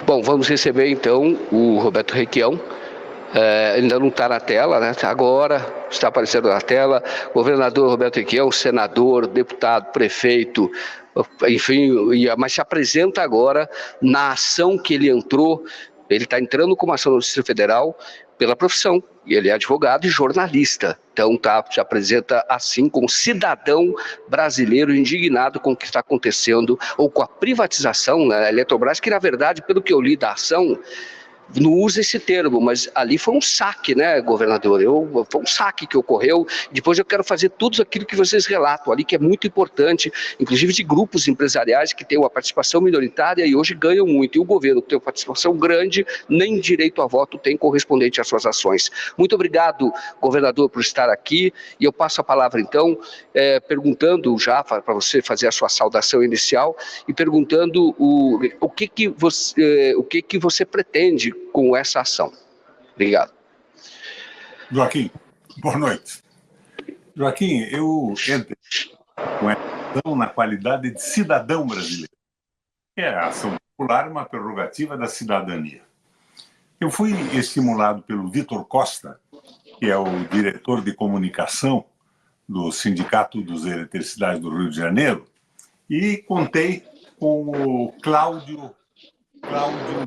Bom, vamos receber então o Roberto Requião. Ainda não está na tela, né? Agora está aparecendo na tela. Governador Roberto Requião, senador, deputado, prefeito, enfim, mas se apresenta agora na ação que ele entrou. Ele está entrando com uma ação no Distrito Federal pela profissão. E ele é advogado e jornalista. Então se apresenta assim como cidadão brasileiro indignado com o que está acontecendo, ou com a privatização da Eletrobras, que na verdade, pelo que eu li da ação, não usa esse termo, mas ali foi um saque, né, governador? Foi um saque que ocorreu. Depois eu quero fazer tudo aquilo que vocês relatam ali, que é muito importante, inclusive de grupos empresariais que têm uma participação minoritária e hoje ganham muito. E o governo que tem uma participação grande, nem direito a voto tem correspondente às suas ações. Muito obrigado, governador, por estar aqui. E eu passo a palavra, então, perguntando já para você fazer a sua saudação inicial e perguntando o que você pretende com essa ação. Obrigado. Joaquim, boa noite. Joaquim, eu entrei com essa ação na qualidade de cidadão brasileiro. A ação popular é uma prerrogativa da cidadania. Eu fui estimulado pelo Vitor Costa, que é o diretor de comunicação do Sindicato dos Eletricidades do Rio de Janeiro, e contei com o Cláudio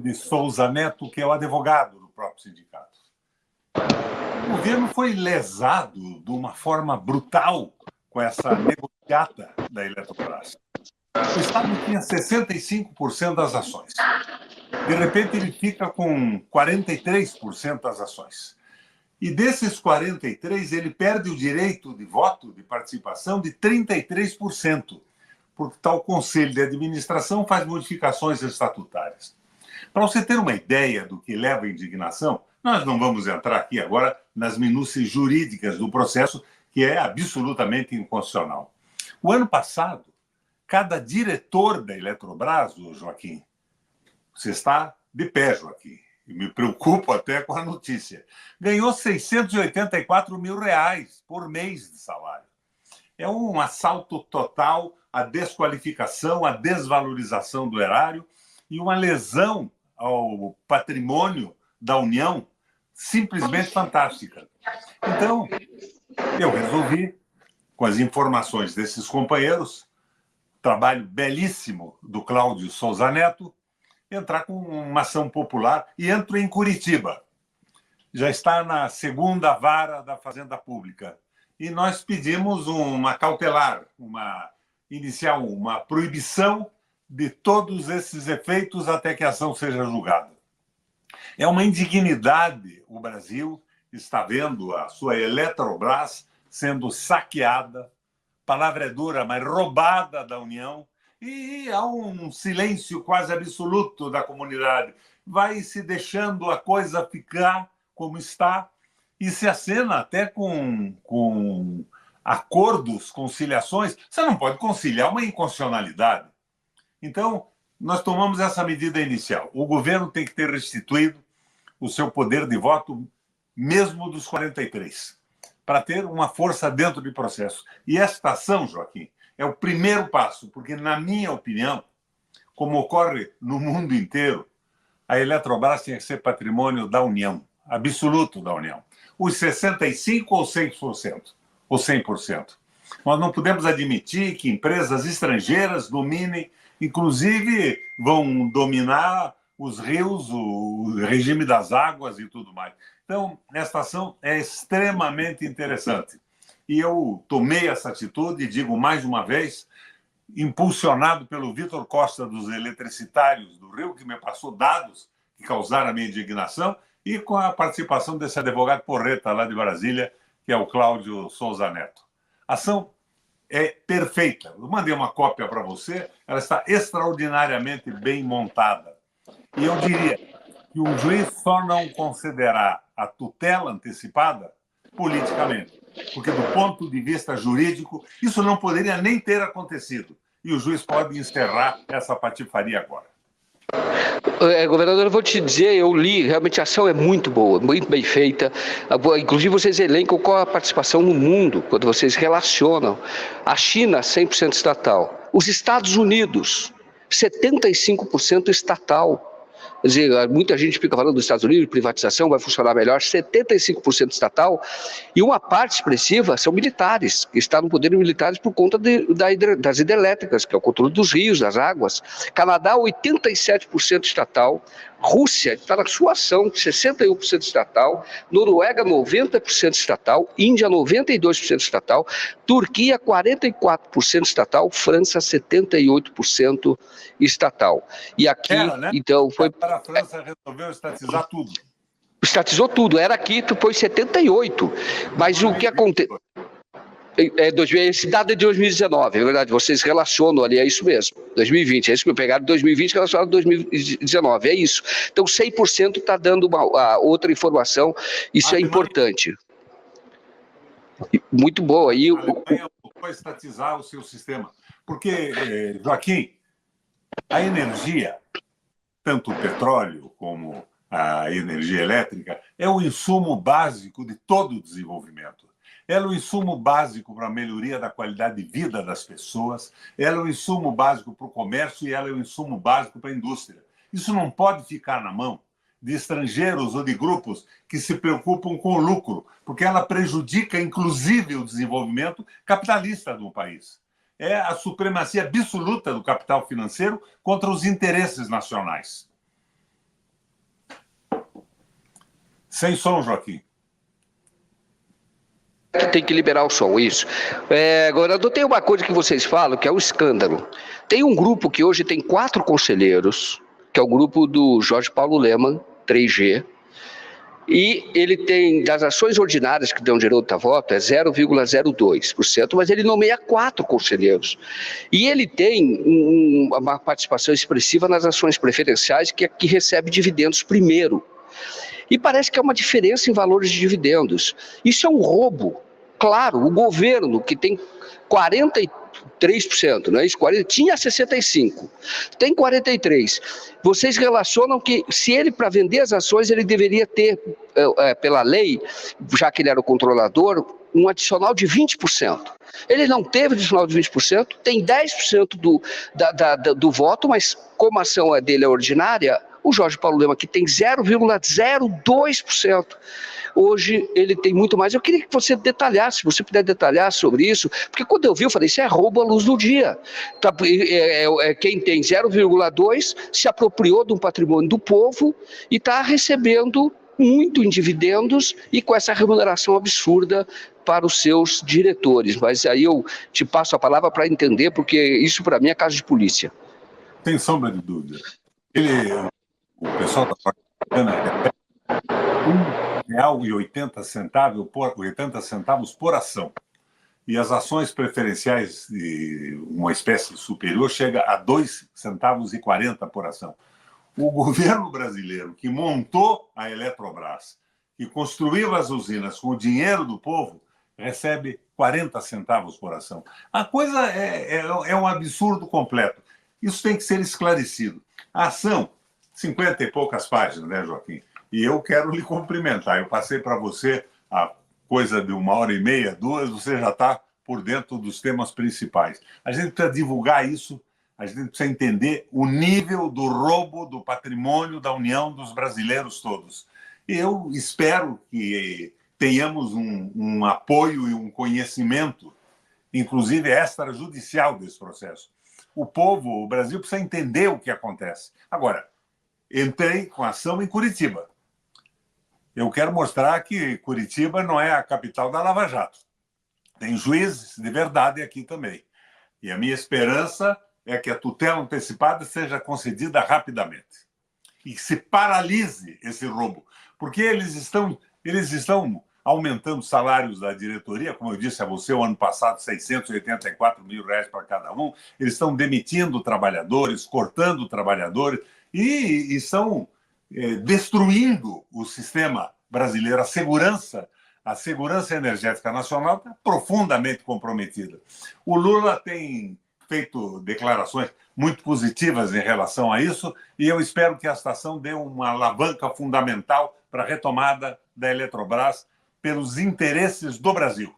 de Souza Neto, que é o advogado do próprio sindicato. O governo foi lesado de uma forma brutal com essa negociata da Eletrobras. O Estado tinha 65% das ações. De repente, ele fica com 43% das ações. E desses 43%, ele perde o direito de voto, de participação, de 33%. Porque tal conselho de administração faz modificações estatutárias. Para você ter uma ideia do que leva à indignação, nós não vamos entrar aqui agora nas minúcias jurídicas do processo, que é absolutamente inconstitucional. O ano passado, cada diretor da Eletrobras, Joaquim, você está de pé, Joaquim, e me preocupo até com a notícia, ganhou R$684 mil por mês de salário. É um assalto total à desqualificação, à desvalorização do erário e uma lesão ao patrimônio da União simplesmente fantástica. Então, eu resolvi, com as informações desses companheiros, trabalho belíssimo do Cláudio Souza Neto, entrar com uma ação popular e entro em Curitiba. Já está na segunda vara da Fazenda Pública. E nós pedimos uma cautelar, inicial, uma proibição de todos esses efeitos até que a ação seja julgada. É uma indignidade o Brasil está vendo a sua Eletrobras sendo saqueada, palavra é dura, mas roubada da União, e há um silêncio quase absoluto da comunidade. Vai se deixando a coisa ficar como está e se acena até com acordos, conciliações. Você não pode conciliar uma inconstitucionalidade. Então, nós tomamos essa medida inicial. O governo tem que ter restituído o seu poder de voto, mesmo dos 43, para ter uma força dentro do processo. E esta ação, Joaquim, é o primeiro passo, porque, na minha opinião, como ocorre no mundo inteiro, a Eletrobras tinha que ser patrimônio da União, absoluto da União. Os 65% ou 100%, ou 100%. Nós não podemos admitir que empresas estrangeiras dominem, inclusive vão dominar os rios, o regime das águas e tudo mais. Então, esta ação é extremamente interessante. E eu tomei essa atitude, e digo mais uma vez, impulsionado pelo Vitor Costa dos Eletricitários do Rio, que me passou dados que causaram a minha indignação, e com a participação desse advogado porreta lá de Brasília, que é o Cláudio Souza Neto. A ação é perfeita. Eu mandei uma cópia para você, ela está extraordinariamente bem montada. E eu diria que o juiz só não concederá a tutela antecipada politicamente, porque do ponto de vista jurídico, isso não poderia nem ter acontecido. E o juiz pode encerrar essa patifaria agora. Governador, eu vou te dizer, eu li, realmente a ação é muito boa, muito bem feita. Inclusive, vocês elencam qual a participação no mundo, quando vocês relacionam. A China, 100% estatal. Os Estados Unidos, 75% estatal. Quer dizer, muita gente fica falando dos Estados Unidos, privatização vai funcionar melhor, 75% estatal, e uma parte expressiva são militares, que estão no poder militares por conta das hidrelétricas, que é o controle dos rios, das águas. Canadá, 87% estatal, Rússia está na sua ação, 61% estatal, Noruega, 90% estatal, Índia, 92% estatal, Turquia, 44% estatal, França, 78% estatal. E aqui, né? então, foi... Para a França resolveu estatizar tudo. Estatizou tudo, era aqui, foi 78. Mas o que acontece... Esse dado é de 2019, é verdade, vocês relacionam ali, é isso mesmo, 2020, é isso que eu pegaram de 2020 relacionado a 2019, é isso. Então 100% está dando uma outra informação, isso é importante. Muito boa. A Alemanha voltou a estatizar o seu sistema, porque, Joaquim, a energia, tanto o petróleo como a energia elétrica, é o insumo básico de todo o desenvolvimento. Ela é o insumo básico para a melhoria da qualidade de vida das pessoas, ela é o insumo básico para o comércio e ela é o insumo básico para a indústria. Isso não pode ficar na mão de estrangeiros ou de grupos que se preocupam com o lucro, porque ela prejudica, inclusive, o desenvolvimento capitalista do país. É a supremacia absoluta do capital financeiro contra os interesses nacionais. Sem som, Joaquim. Tem que liberar o som, isso. Agora, tem uma coisa que vocês falam, que é um escândalo. Tem um grupo que hoje tem 4 conselheiros, que é o grupo do Jorge Paulo Lemann, 3G, e ele tem, das ações ordinárias que dão direito a voto, é 0,02%, mas ele nomeia 4 conselheiros. E ele tem uma participação expressiva nas ações preferenciais, que recebe dividendos primeiro. E parece que é uma diferença em valores de dividendos. Isso é um roubo. Claro, o governo, que tem 43%, não é isso? Tinha 65%, tem 43%. Vocês relacionam que, se ele, para vender as ações, ele deveria ter, pela lei, já que ele era o controlador, um adicional de 20%. Ele não teve adicional de 20%, tem 10% do voto, mas como a ação dele é ordinária, o Jorge Paulo Lemann, que tem 0,02%, hoje ele tem muito mais. Eu queria que você detalhasse, se você puder detalhar sobre isso, porque quando eu vi, eu falei, isso é roubo à luz do dia. Quem tem 0,2% se apropriou de um patrimônio do povo e está recebendo muito em dividendos e com essa remuneração absurda para os seus diretores. Mas aí eu te passo a palavra para entender, porque isso para mim é caso de polícia. Sem sombra de dúvida. O pessoal da Pacana repete R$1,80 por ação. E as ações preferenciais de uma espécie superior chega a R$2,40 por ação. O governo brasileiro, que montou a Eletrobras, que construiu as usinas com o dinheiro do povo, recebe 40 centavos por ação. A coisa é um absurdo completo. Isso tem que ser esclarecido. A ação, 50 e poucas páginas, né, Joaquim? E eu quero lhe cumprimentar. Eu passei para você a coisa de 1h30, 2, você já está por dentro dos temas principais. A gente precisa divulgar isso, a gente precisa entender o nível do roubo do patrimônio da União dos brasileiros todos. E eu espero que tenhamos um apoio e um conhecimento, inclusive extrajudicial, desse processo. O povo, o Brasil, precisa entender o que acontece. Agora, entrei com ação em Curitiba. Eu quero mostrar que Curitiba não é a capital da Lava Jato. Tem juízes de verdade aqui também. E a minha esperança é que a tutela antecipada seja concedida rapidamente. E que se paralise esse roubo. Porque eles estão aumentando os salários da diretoria, como eu disse a você, o ano passado, R$684 mil para cada um. Eles estão demitindo trabalhadores, cortando trabalhadores e estão destruindo o sistema brasileiro. A segurança energética nacional está profundamente comprometida. O Lula tem feito declarações muito positivas em relação a isso e eu espero que a estação dê uma alavanca fundamental para a retomada da Eletrobras pelos interesses do Brasil.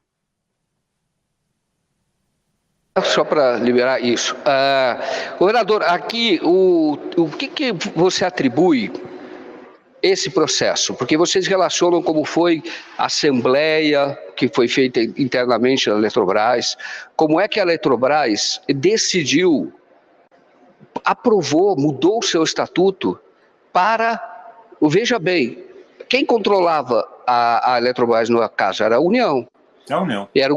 Só para liberar isso. Governador, aqui, o que você atribui esse processo? Porque vocês relacionam como foi a assembleia que foi feita internamente na Eletrobras, como é que a Eletrobras decidiu, aprovou, mudou o seu estatuto para, veja bem, quem controlava a Eletrobras no caso era a União. É a União. Era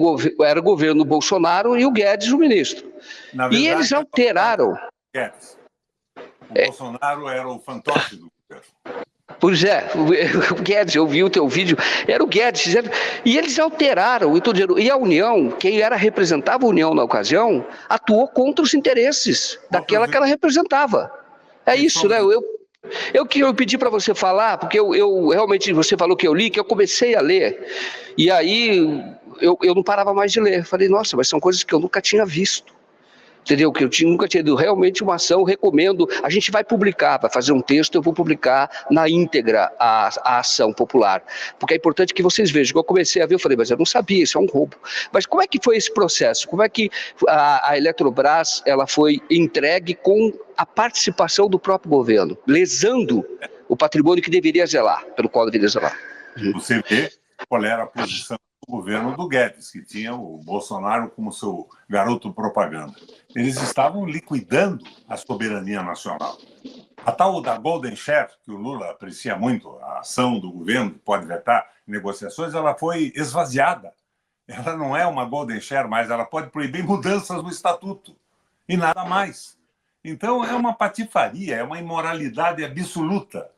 o governo Bolsonaro e o Guedes o ministro. Na verdade, e eles alteraram. Guedes. O Bolsonaro era o fantoche do governo. Pois é, o Guedes, eu vi o teu vídeo, era o Guedes, e eles alteraram, e a União, quem representava a União na ocasião, atuou contra os interesses daquela que ela representava. É isso, né? Eu pedi para você falar, porque eu realmente, você falou que eu li, que eu comecei a ler, e aí eu não parava mais de ler. Falei, nossa, mas são coisas que eu nunca tinha visto. Entendeu? Que eu nunca tinha tido realmente uma ação, recomendo. A gente vai publicar, vai fazer um texto, eu vou publicar na íntegra a ação popular. Porque é importante que vocês vejam. Eu comecei a ver, eu falei, mas eu não sabia, isso é um roubo. Mas como é que foi esse processo? Como é que a Eletrobras ela foi entregue com a participação do próprio governo, lesando o patrimônio que deveria zelar, pelo qual deveria zelar? Você vê qual era a posição do governo do Guedes, que tinha o Bolsonaro como seu garoto propaganda. Eles estavam liquidando a soberania nacional. A tal da Golden Share, que o Lula aprecia muito, a ação do governo, que pode vetar negociações, ela foi esvaziada. Ela não é uma Golden Share, mas ela pode proibir mudanças no estatuto e nada mais. Então, é uma patifaria, é uma imoralidade absoluta.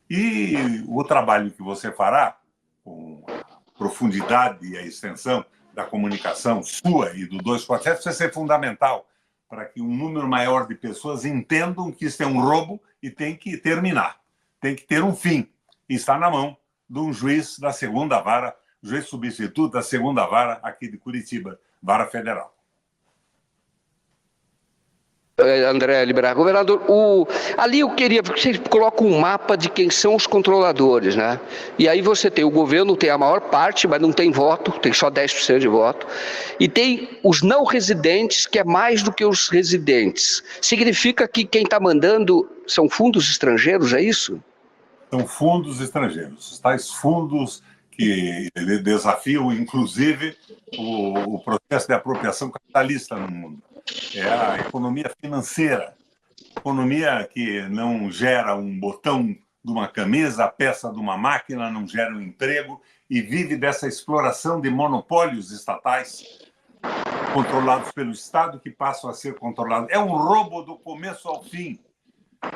E o trabalho que você fará, com a profundidade e a extensão da comunicação sua e do 247, vai ser fundamental para que um número maior de pessoas entendam que isso é um roubo e tem que terminar, tem que ter um fim. E está na mão de um juiz da segunda vara, juiz substituto da segunda vara aqui de Curitiba, vara federal. André Liberato, governador, ali eu queria que você coloque um mapa de quem são os controladores, né? E aí você tem o governo, tem a maior parte, mas não tem voto, tem só 10% de voto, e tem os não residentes, que é mais do que os residentes. Significa que quem está mandando são fundos estrangeiros, é isso? São fundos estrangeiros, tais fundos que desafiam, inclusive, o processo de apropriação capitalista no mundo. É a economia financeira, economia que não gera um botão de uma camisa, a peça de uma máquina, não gera um emprego e vive dessa exploração de monopólios estatais controlados pelo Estado que passam a ser controlados. É um roubo do começo ao fim.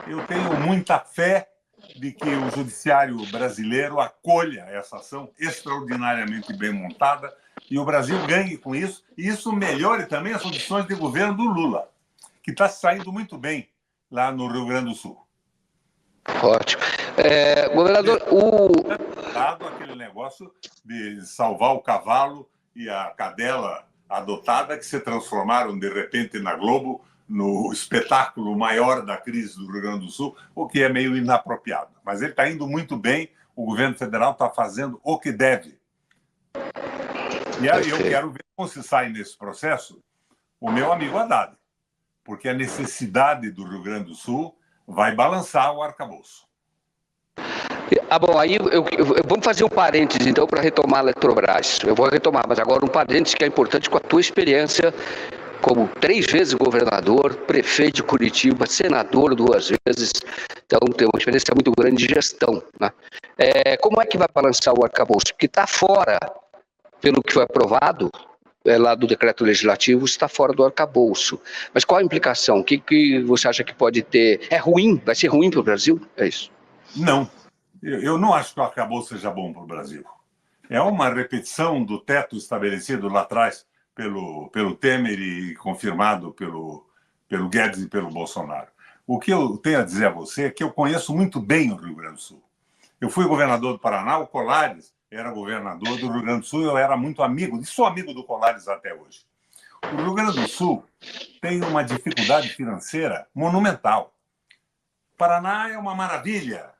Eu tenho muita fé de que o judiciário brasileiro acolha essa ação extraordinariamente bem montada e o Brasil ganhe com isso, e isso melhore também as condições de governo do Lula, que está saindo muito bem lá no Rio Grande do Sul. Ótimo. Governador, dado aquele negócio de salvar o cavalo e a cadela adotada que se transformaram de repente na Globo, no espetáculo maior da crise do Rio Grande do Sul, o que é meio inapropriado. Mas ele está indo muito bem, o governo federal está fazendo o que deve. E aí eu quero ver como se sai nesse processo o meu amigo Haddad, porque a necessidade do Rio Grande do Sul vai balançar o arcabouço. Bom, aí vamos fazer um parênteses, então, para retomar a Eletrobras. Eu vou retomar, mas agora um parênteses que é importante com a tua experiência como 3 vezes governador, prefeito de Curitiba, senador 2 vezes, então tem uma experiência muito grande de gestão, né? Como é que vai balançar o arcabouço? Porque está fora, pelo que foi aprovado, lá do decreto legislativo, está fora do arcabouço. Mas qual a implicação? O que você acha que pode ter? É ruim? Vai ser ruim para o Brasil? É isso? Não. Eu não acho que o arcabouço seja bom para o Brasil. É uma repetição do teto estabelecido lá atrás pelo Temer e confirmado pelo Guedes e pelo Bolsonaro. O que eu tenho a dizer a você é que eu conheço muito bem o Rio Grande do Sul. Eu fui governador do Paraná, o Colares era governador do Rio Grande do Sul, eu era muito amigo, e sou amigo do Colares até hoje. O Rio Grande do Sul tem uma dificuldade financeira monumental. O Paraná é uma maravilha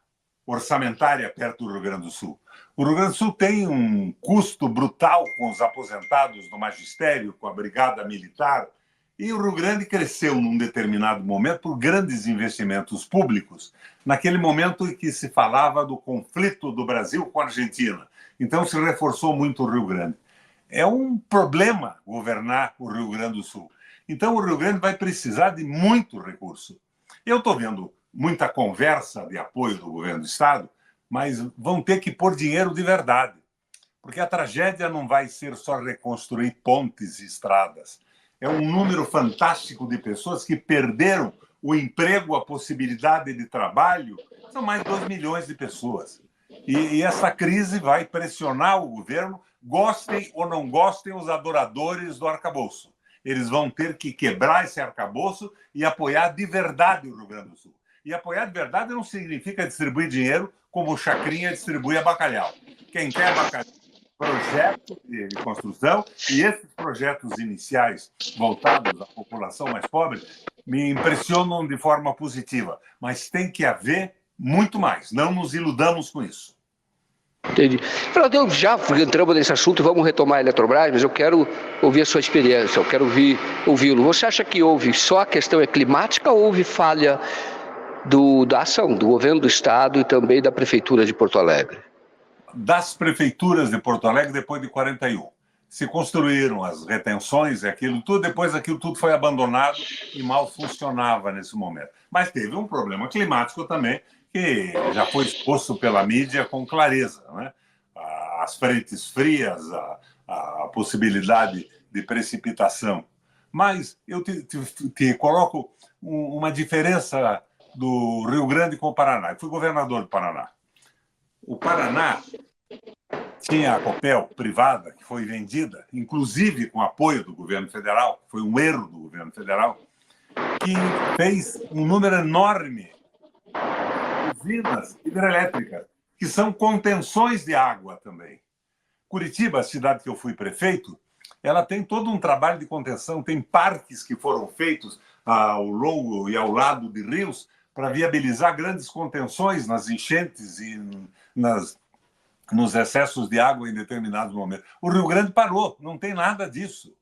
orçamentária perto do Rio Grande do Sul. O Rio Grande do Sul tem um custo brutal com os aposentados do magistério, com a brigada militar, E o Rio Grande cresceu num determinado momento por grandes investimentos públicos, naquele momento em que se falava do conflito do Brasil com a Argentina. Então se reforçou muito o Rio Grande. É um problema governar o Rio Grande do Sul. Então o Rio Grande vai precisar de muito recurso. Eu estou vendo muita conversa de apoio do governo do Estado, mas vão ter que pôr dinheiro de verdade. Porque a tragédia não vai ser só reconstruir pontes e estradas. É um número fantástico de pessoas que perderam o emprego, a possibilidade de trabalho. São mais de 2 milhões de pessoas. E essa crise vai pressionar o governo, gostem ou não gostem os adoradores do arcabouço. Eles vão ter que quebrar esse arcabouço e apoiar de verdade o Rio Grande do Sul. E apoiar de verdade não significa distribuir dinheiro como o Chacrinha distribui a bacalhau. Quem quer bacalhau, projeto de construção, e esses projetos iniciais voltados à população mais pobre me impressionam de forma positiva, mas tem que haver muito mais, não nos iludamos com isso. Entendi. Fernando, já entramos nesse assunto, vamos retomar a Eletrobras, mas eu quero ouvir a sua experiência, eu quero ouvi-lo. Você acha que houve só a questão climática ou houve falha da ação do governo do Estado e também da Prefeitura de Porto Alegre? Das prefeituras de Porto Alegre, depois de 41. Se construíram as retenções e aquilo tudo, depois aquilo tudo foi abandonado e mal funcionava nesse momento. Mas teve um problema climático também, que já foi exposto pela mídia com clareza, né? As frentes frias, a possibilidade de precipitação. Mas eu te coloco uma diferença do Rio Grande com o Paraná. Eu fui governador do Paraná. O Paraná tinha a Copel privada, que foi vendida, inclusive com apoio do governo federal, foi um erro do governo federal, que fez um número enorme de usinas hidrelétricas, que são contenções de água também. Curitiba, a cidade que eu fui prefeito, ela tem todo um trabalho de contenção, tem parques que foram feitos ao longo e ao lado de rios para viabilizar grandes contenções nas enchentes e nos excessos de água em determinados momentos. O Rio Grande parou, não tem nada disso.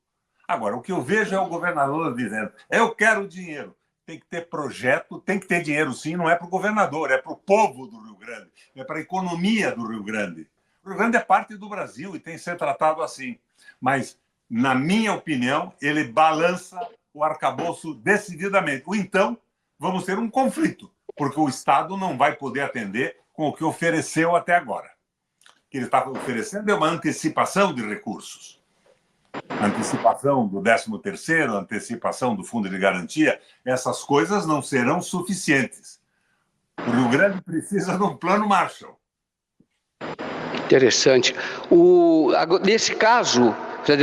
Agora, o que eu vejo é o governador dizendo: eu quero dinheiro. Tem que ter projeto, tem que ter dinheiro sim, não é para o governador, é para o povo do Rio Grande, é para a economia do Rio Grande. O Rio Grande é parte do Brasil e tem que ser tratado assim. Mas, na minha opinião, ele balança o arcabouço decididamente. Ou então, vamos ter um conflito, porque o Estado não vai poder atender com o que ofereceu até agora. O que ele está oferecendo é uma antecipação de recursos. Antecipação do 13º, antecipação do Fundo de Garantia, essas coisas não serão suficientes. O Rio Grande precisa de um plano Marshall. Interessante. Nesse caso,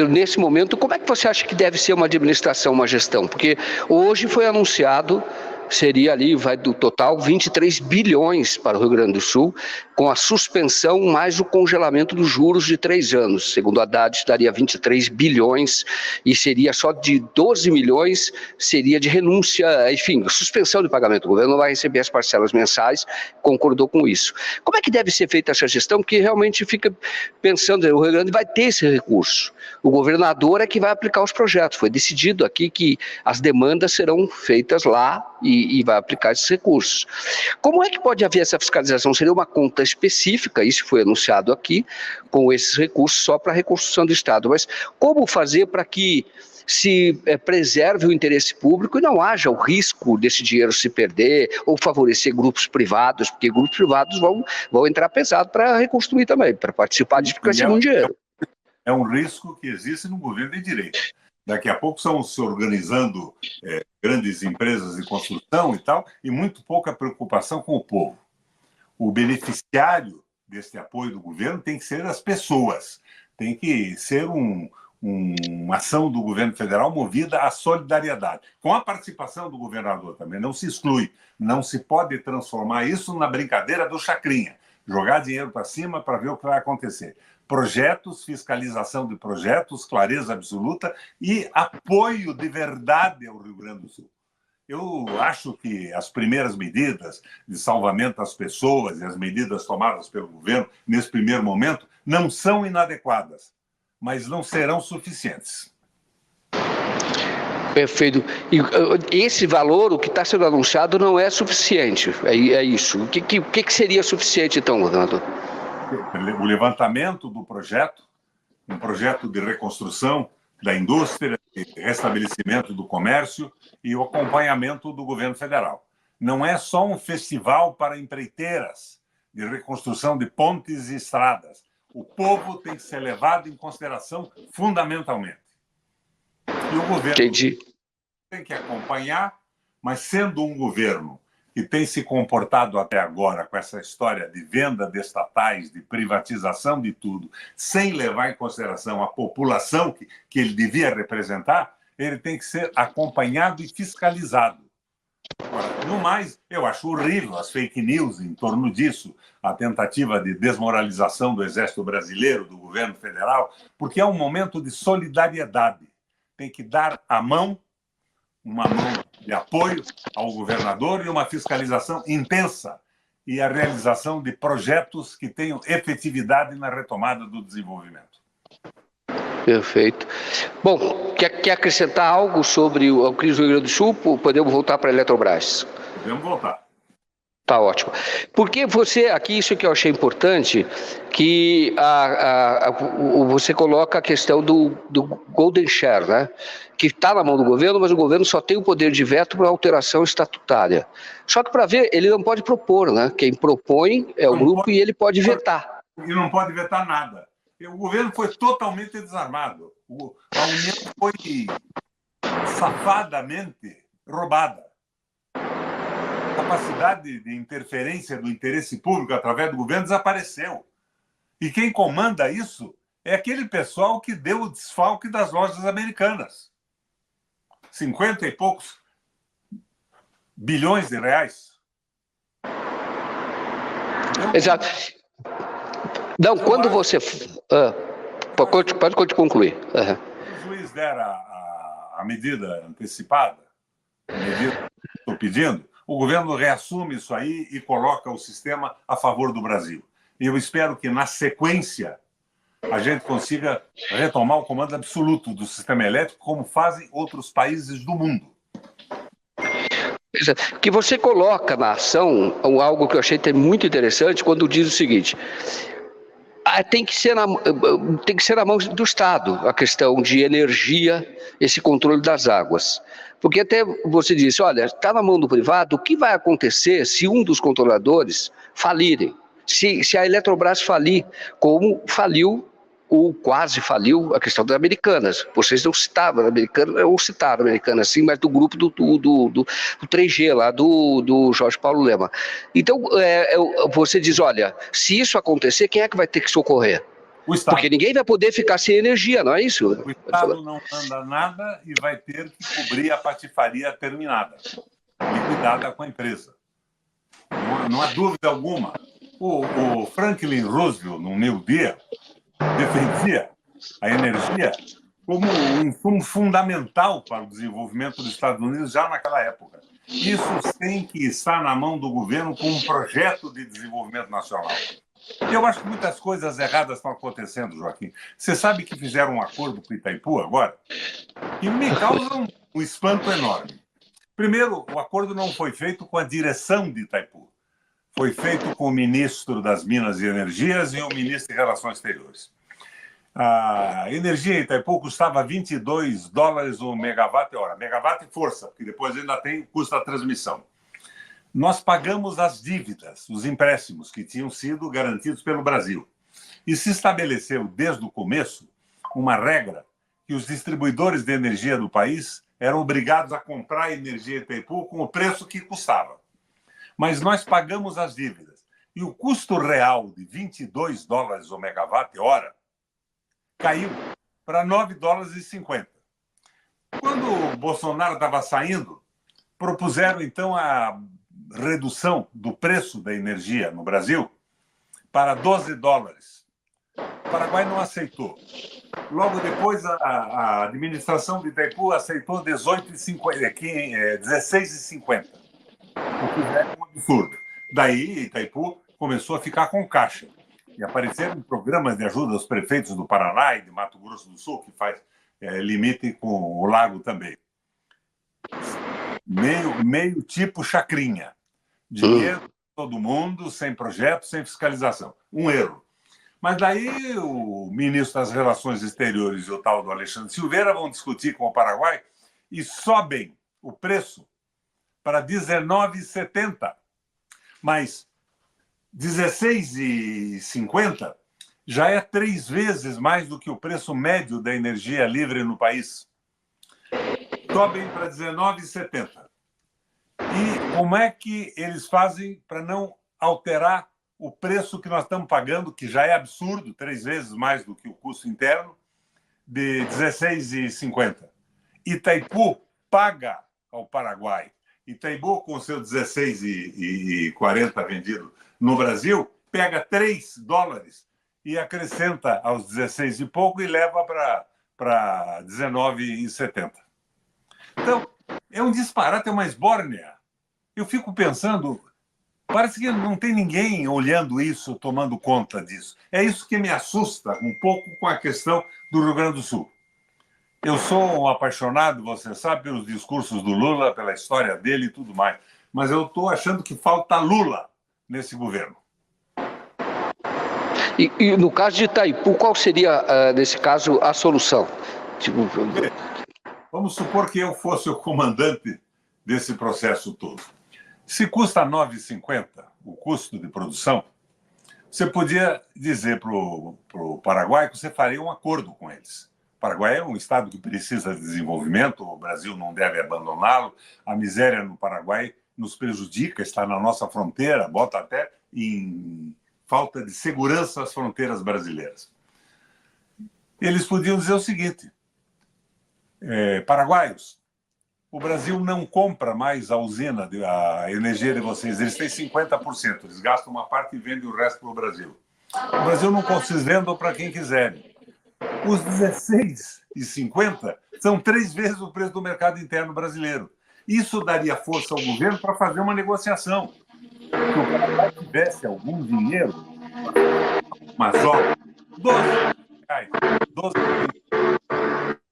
nesse momento, como é que você acha que deve ser uma administração, uma gestão? Porque hoje foi anunciado, seria ali, vai do total, 23 bilhões para o Rio Grande do Sul, com a suspensão mais o congelamento dos juros de 3 anos. Segundo a Haddad, daria 23 bilhões e seria só de 12 milhões, seria de renúncia, enfim, suspensão de pagamento. O governo não vai receber as parcelas mensais, concordou com isso. Como é que deve ser feita essa gestão? Porque realmente fica pensando, o Rio Grande vai ter esse recurso. O governador é que vai aplicar os projetos. Foi decidido aqui que as demandas serão feitas lá e vai aplicar esses recursos. Como é que pode haver essa fiscalização? Seria uma conta específica, isso foi anunciado aqui, com esses recursos só para a reconstrução do Estado. Mas como fazer para que se preserve o interesse público e não haja o risco desse dinheiro se perder ou favorecer grupos privados, porque grupos privados vão entrar pesado para reconstruir também, para participar de ficar sem muito dinheiro. É um risco que existe no governo de direita. Daqui a pouco estão se organizando grandes empresas de construção e tal, e muito pouca preocupação com o povo. O beneficiário desse apoio do governo tem que ser as pessoas. Tem que ser uma ação do governo federal movida à solidariedade, com a participação do governador também. Não se exclui. Não se pode transformar isso na brincadeira do Chacrinha. Jogar dinheiro para cima para ver o que vai acontecer. Projetos, fiscalização de projetos, clareza absoluta e apoio de verdade ao Rio Grande do Sul. Eu acho que as primeiras medidas de salvamento das pessoas e as medidas tomadas pelo governo nesse primeiro momento não são inadequadas, mas não serão suficientes. Perfeito. E esse valor, o que está sendo anunciado, não é suficiente. É isso. O que seria suficiente, então, governador? O levantamento do projeto, um projeto de reconstrução da indústria, de restabelecimento do comércio e o acompanhamento do governo federal. Não é só um festival para empreiteiras de reconstrução de pontes e estradas. O povo tem que ser levado em consideração fundamentalmente. E o governo tem que acompanhar, mas sendo um governo que tem se comportado até agora com essa história de venda de estatais, de privatização de tudo, sem levar em consideração a população que ele devia representar, ele tem que ser acompanhado e fiscalizado. Agora, no mais, eu acho horrível as fake news em torno disso, a tentativa de desmoralização do Exército Brasileiro, do governo federal, porque é um momento de solidariedade. Tem que dar a mão, uma mão de apoio ao governador e uma fiscalização intensa e a realização de projetos que tenham efetividade na retomada do desenvolvimento. Perfeito. Bom, quer acrescentar algo sobre a crise do Rio Grande do Sul? Podemos voltar para a Eletrobras? Podemos voltar. Tá ótimo. Porque você, aqui, isso que eu achei importante, que você coloca a questão do Golden Share, né? Que está na mão do governo, mas o governo só tem o poder de veto para alteração estatutária. Só que, para ver, ele não pode propor, né? Quem propõe é o grupo e ele pode vetar. E não pode vetar nada. O governo foi totalmente desarmado. A União foi safadamente roubada. A capacidade de interferência do interesse público através do governo desapareceu. E quem comanda isso é aquele pessoal que deu o desfalque das lojas americanas. 50 e poucos bilhões de reais. Então, exato. Não, quando você... pode concluir. Se o juiz der a medida antecipada, a medida que estou pedindo, o governo reassume isso aí e coloca o sistema a favor do Brasil. E eu espero que, na sequência, a gente consiga retomar o comando absoluto do sistema elétrico, como fazem outros países do mundo. Que você coloca na ação algo que eu achei muito interessante, quando diz o seguinte: tem que ser na mão do Estado a questão de energia, esse controle das águas. Porque até você disse, olha, está na mão do privado, o que vai acontecer se um dos controladores falirem? Se a Eletrobras falir, como faliu, ou quase faliu, a questão das Americanas. Vocês não citavam Americanas, ou citaram Americanas, sim, mas do grupo do 3G, lá do Jorge Paulo Lema. Então, você diz, olha, se isso acontecer, quem é que vai ter que socorrer? O Estado. Porque ninguém vai poder ficar sem energia, não é isso? O Estado não manda nada e vai ter que cobrir a patifaria terminada, liquidada com a empresa. Não há dúvida alguma. O Franklin Roosevelt, no meu dia, defendia a energia como um insumo fundamental para o desenvolvimento dos Estados Unidos já naquela época. Isso tem que estar na mão do governo como um projeto de desenvolvimento nacional. E eu acho que muitas coisas erradas estão acontecendo, Joaquim. Você sabe que fizeram um acordo com o Itaipu agora? E me causa um espanto enorme. Primeiro, o acordo não foi feito com a direção de Itaipu. Foi feito com o ministro das Minas e Energias e o ministro de Relações Exteriores. A energia em Itaipu custava $22 o megawatt-hora. Megawatt e força, porque depois ainda tem custo da transmissão. Nós pagamos as dívidas, os empréstimos que tinham sido garantidos pelo Brasil. E se estabeleceu desde o começo uma regra que os distribuidores de energia do país eram obrigados a comprar energia em Itaipu com o preço que custava. Mas nós pagamos as dívidas. E o custo real de $22 o megawatt-hora caiu para $9,50. Quando o Bolsonaro estava saindo, propuseram, então, a redução do preço da energia no Brasil para $12. O Paraguai não aceitou. Logo depois, a administração de Itaipu aceitou $16,50, o que é um absurdo. Daí, Itaipu começou a ficar com caixa. E apareceram programas de ajuda aos prefeitos do Paraná e de Mato Grosso do Sul, que faz limite com o lago também. Meio tipo chacrinha. Dinheiro para todo mundo, sem projeto, sem fiscalização. Um erro. Mas daí o ministro das Relações Exteriores e o tal do Alexandre Silveira vão discutir com o Paraguai e sobem o preço para R$19,70. Mas R$16,50 já é 3 vezes mais do que o preço médio da energia livre no país. Sobem para R$19,70. E como é que eles fazem para não alterar o preço que nós estamos pagando, que já é absurdo, 3 vezes mais do que o custo interno, de R$16,50? Itaipu paga ao Paraguai. Itaipu, com seu R$16,40 vendido no Brasil, pega $3 e acrescenta aos 16 e pouco e leva para R$19,70. Então, é um disparate, é uma esbórnia. Eu fico pensando, parece que não tem ninguém olhando isso, tomando conta disso. É isso que me assusta um pouco com a questão do Rio Grande do Sul. Eu sou um apaixonado, você sabe, pelos discursos do Lula, pela história dele e tudo mais. Mas eu estou achando que falta Lula nesse governo. E no caso de Itaipu, qual seria, nesse caso, a solução? Vamos supor que eu fosse o comandante desse processo todo. Se custa R$9,50 o custo de produção, você podia dizer para o Paraguai que você faria um acordo com eles. O Paraguai é um estado que precisa de desenvolvimento, o Brasil não deve abandoná-lo, a miséria no Paraguai nos prejudica, está na nossa fronteira, bota até em falta de segurança as fronteiras brasileiras. Eles podiam dizer o seguinte: paraguaios, o Brasil não compra mais a usina, a energia de vocês. Eles têm 50%. Eles gastam uma parte e vendem o resto para o Brasil. O Brasil não compra, vocês vendam para quem quiserem. Os R$16,50 são 3 vezes o preço do mercado interno brasileiro. Isso daria força ao governo para fazer uma negociação. Se o Paraguai tivesse algum dinheiro, mas obras, R$12,00,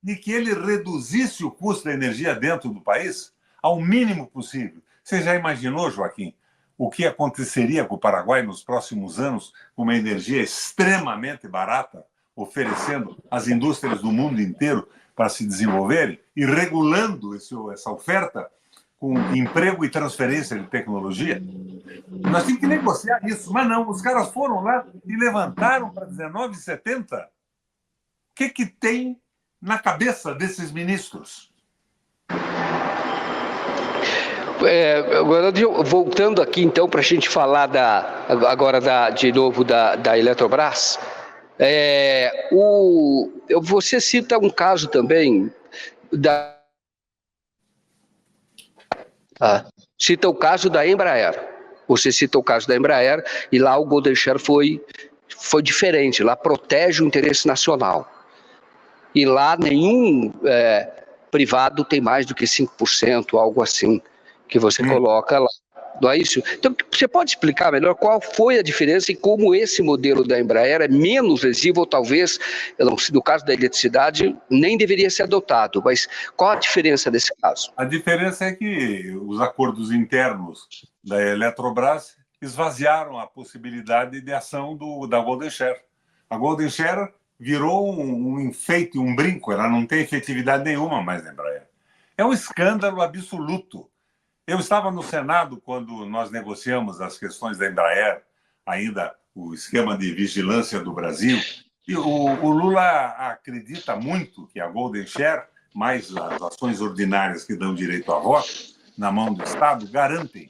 e que ele reduzisse o custo da energia dentro do país ao mínimo possível. Você já imaginou, Joaquim, o que aconteceria com o Paraguai nos próximos anos com uma energia extremamente barata, oferecendo às indústrias do mundo inteiro para se desenvolverem e regulando essa oferta com emprego e transferência de tecnologia? Nós tínhamos que negociar isso, mas não, os caras foram lá e levantaram para R$19,70. O que tem na cabeça desses ministros? Agora, voltando aqui, então, para a gente falar de novo da Eletrobras, você cita um caso também cita o caso da Embraer. Você cita o caso da Embraer e lá o Golden Share foi diferente, lá protege o interesse nacional. E lá nenhum privado tem mais do que 5%, algo assim, que você coloca lá. Não é isso? Então, você pode explicar melhor qual foi a diferença e como esse modelo da Embraer é menos lesivo, ou talvez, no caso da eletricidade, nem deveria ser adotado, mas qual a diferença desse caso? A diferença é que os acordos internos da Eletrobras esvaziaram a possibilidade de ação da Golden Share. A Golden Share virou um enfeite, um brinco, ela não tem efetividade nenhuma mais na Embraer. É um escândalo absoluto. Eu estava no Senado quando nós negociamos as questões da Embraer, ainda o esquema de vigilância do Brasil, e o Lula acredita muito que a Golden Share, mais as ações ordinárias que dão direito a voto, na mão do Estado, garantem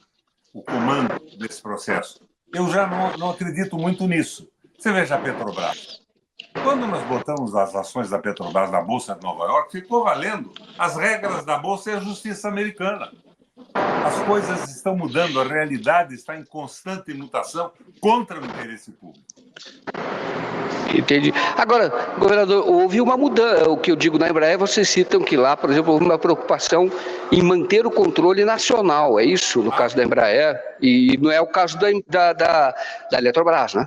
o comando desse processo. Eu já não acredito muito nisso. Você veja a Petrobras. Quando nós botamos as ações da Petrobras na Bolsa de Nova York, ficou valendo as regras da Bolsa e a justiça americana. As coisas estão mudando, a realidade está em constante mutação contra o interesse público. Entendi. Agora, governador, houve uma mudança. O que eu digo na Embraer, vocês citam que lá, por exemplo, houve uma preocupação em manter o controle nacional. É isso, no caso da Embraer? E não é o caso da Eletrobras, né?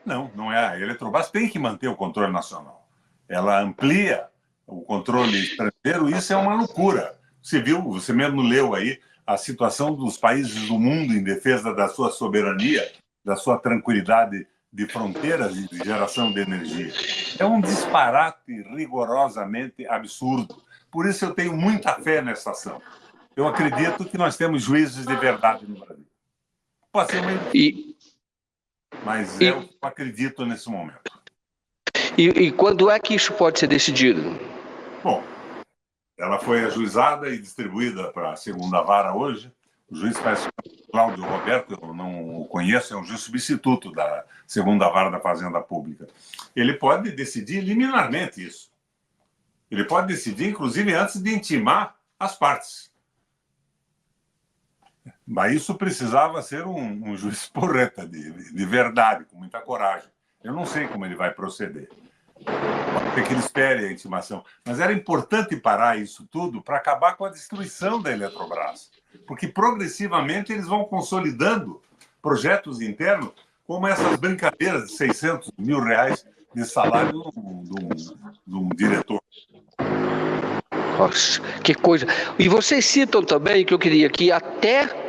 Não é. A Eletrobras tem que manter o controle nacional. Ela amplia o controle estrangeiro, isso é uma loucura. Você viu, você mesmo leu aí a situação dos países do mundo em defesa da sua soberania, da sua tranquilidade de fronteiras e de geração de energia. É um disparate rigorosamente absurdo. Por isso eu tenho muita fé nessa ação. Eu acredito que nós temos juízes de verdade no Brasil. Pode ser uma... mas é o que eu acredito nesse momento. E quando é que isso pode ser decidido? Bom, ela foi ajuizada e distribuída para a segunda vara hoje. O juiz parece Cláudio Roberto, eu não o conheço, é um juiz substituto da segunda vara da Fazenda Pública. Ele pode decidir liminarmente isso. Ele pode decidir, inclusive, antes de intimar as partes. Mas isso precisava ser um juiz porreta, de verdade, com muita coragem. Eu não sei como ele vai proceder. Pode ser que ele espere a intimação. Mas era importante parar isso tudo para acabar com a destruição da Eletrobras. Porque progressivamente eles vão consolidando projetos internos, como essas brincadeiras de R$600 mil de salário de um diretor. Nossa, que coisa. E vocês citam também, que eu queria, que até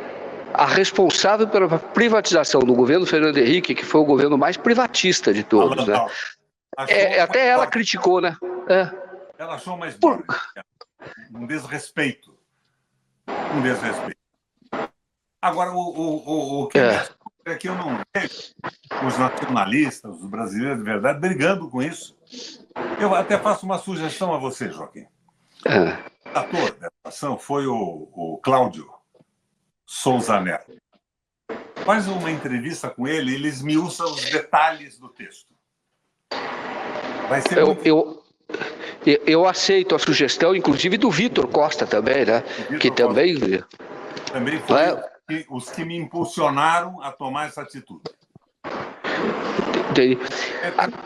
a responsável pela privatização do governo Fernando Henrique, que foi o governo mais privatista de todos, né? Até ela criticou, né? Ela achou mais bárbaro. Um desrespeito. Agora, o que é que eu não vejo os nacionalistas, os brasileiros de verdade, brigando com isso. Eu até faço uma sugestão a você, Joaquim. O ator dessa ação foi o Cláudio Souza Neto. Faz uma entrevista com ele, ele esmiuça os detalhes do texto. Vai ser eu aceito a sugestão, inclusive do Vitor Costa também, né? Que também foi os que me impulsionaram a tomar essa atitude.